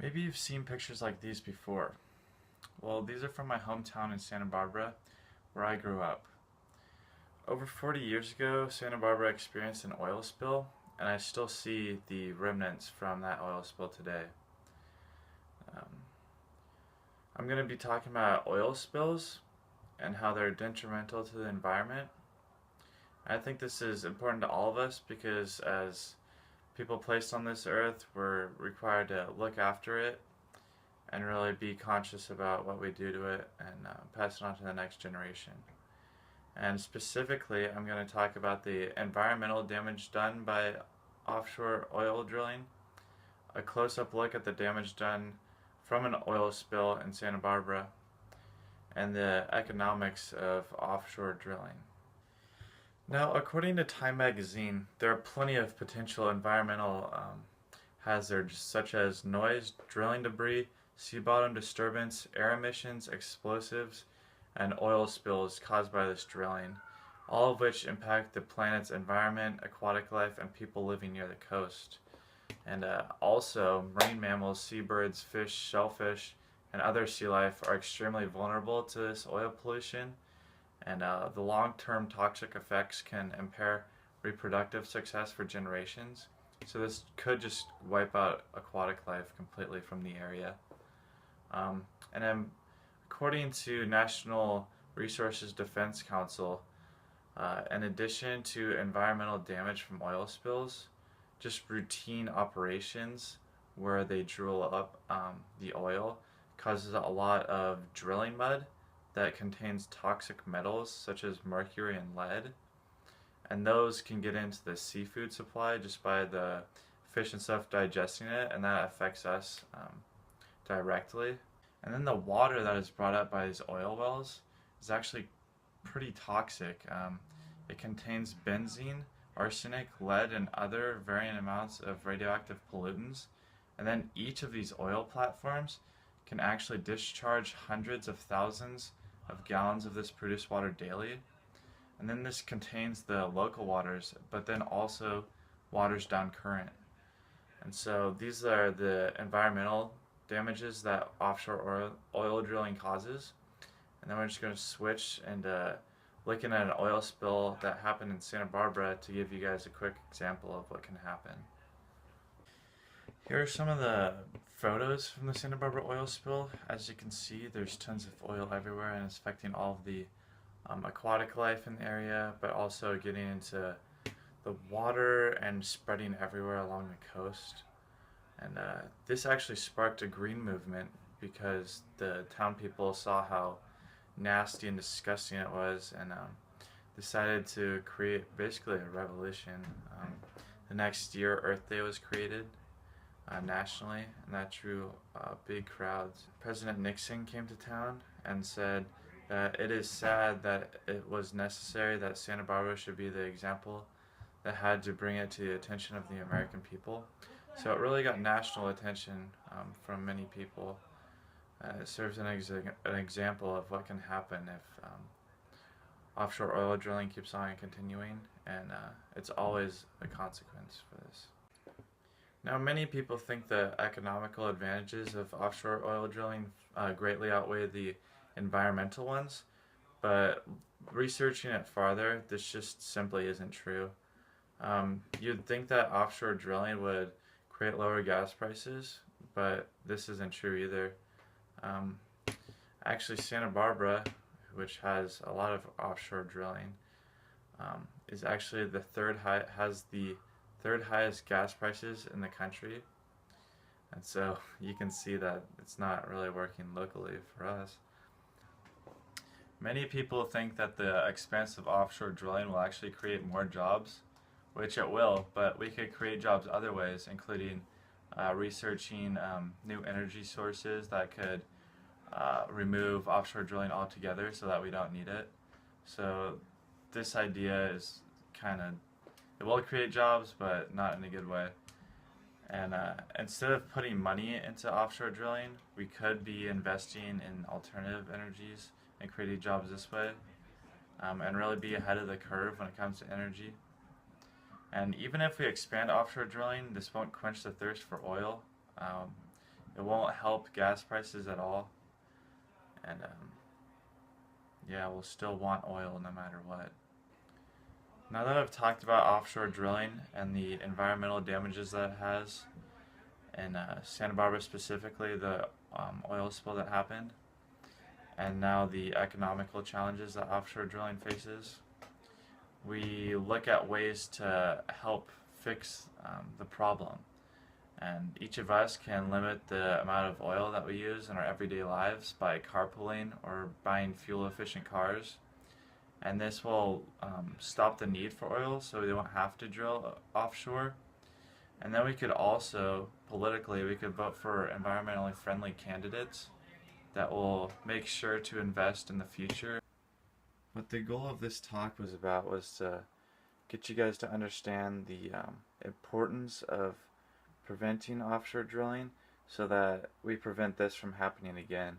Maybe you've seen pictures like these before. Well, these are from my hometown in Santa Barbara, where I grew up. Over 40 years ago, Santa Barbara experienced an oil spill, and I still see the remnants from that oil spill today. Um, I'm going to be talking about oil spills and how they're detrimental to the environment. I think this is important to all of us because as people placed on this earth, we're required to look after it and really be conscious about what we do to it and pass it on to the next generation. And specifically, I'm going to talk about the environmental damage done by offshore oil drilling, a close up look at the damage done from an oil spill in Santa Barbara, and the economics of offshore drilling. Now, according to Time magazine, there are plenty of potential environmental hazards such as noise, drilling debris, sea bottom disturbance, air emissions, explosives, and oil spills caused by this drilling, all of which impact the planet's environment, aquatic life, and people living near the coast. And also, marine mammals, seabirds, fish, shellfish, and other sea life are extremely vulnerable to this oil pollution, and the long term toxic effects can impair reproductive success for generations. So, this could just wipe out aquatic life completely from the area. And then, according to National Resources Defense Council, in addition to environmental damage from oil spills, just routine operations where they drill up the oil causes a lot of drilling mud that contains toxic metals such as mercury and lead. And those can get into the seafood supply just by the fish and stuff digesting it, and that affects us directly. And then the water that is brought up by these oil wells is actually pretty toxic. It contains benzene, arsenic, lead, and other varying amounts of radioactive pollutants. And then each of these oil platforms can actually discharge hundreds of thousands of gallons of this produced water daily. And then this contains the local waters, but then also waters down current. And so these are the environmental damages that offshore oil drilling causes. And then we're just going to switch and looking at an oil spill that happened in Santa Barbara to give you guys a quick example of what can happen. Here are some of the photos from the Santa Barbara oil spill. As you can see, there's tons of oil everywhere and it's affecting all of the aquatic life in the area, but also getting into the water and spreading everywhere along the coast. And this actually sparked a green movement because the town people saw how nasty and disgusting it was and decided to create basically a revolution. The next year, Earth Day was created nationally, and that drew big crowds. President Nixon came to town and said that it is sad that it was necessary that Santa Barbara should be the example that had to bring it to the attention of the American people. So it really got national attention from many people. It serves an example of what can happen if offshore oil drilling keeps on continuing, and it's always a consequence for this. Now, many people think the economical advantages of offshore oil drilling greatly outweigh the environmental ones, but researching it farther, this just simply isn't true. You'd think that offshore drilling would create lower gas prices, but this isn't true either. Um, Actually, Santa Barbara, which has a lot of offshore drilling, is actually has the third highest gas prices in the country, and so you can see that it's not really working locally for us. Many people think that the expense of offshore drilling will actually create more jobs, which it will, but we could create jobs other ways, including researching new energy sources that could remove offshore drilling altogether so that we don't need it. So this idea is it will create jobs, but not in a good way. And instead of putting money into offshore drilling, we could be investing in alternative energies and creating jobs this way, and really be ahead of the curve when it comes to energy. And even if we expand offshore drilling, this won't quench the thirst for oil. It won't help gas prices at all, and yeah, we'll still want oil no matter what. Now that I've talked about offshore drilling and the environmental damages that it has, in Santa Barbara specifically, the oil spill that happened, and now the economical challenges that offshore drilling faces, we look at ways to help fix the problem. And each of us can limit the amount of oil that we use in our everyday lives by carpooling or buying fuel efficient cars. And this will stop the need for oil so we don't have to drill offshore. And then we could also, politically, we could vote for environmentally friendly candidates that will make sure to invest in the future. What the goal of this talk was about was to get you guys to understand the importance of preventing offshore drilling so that we prevent this from happening again.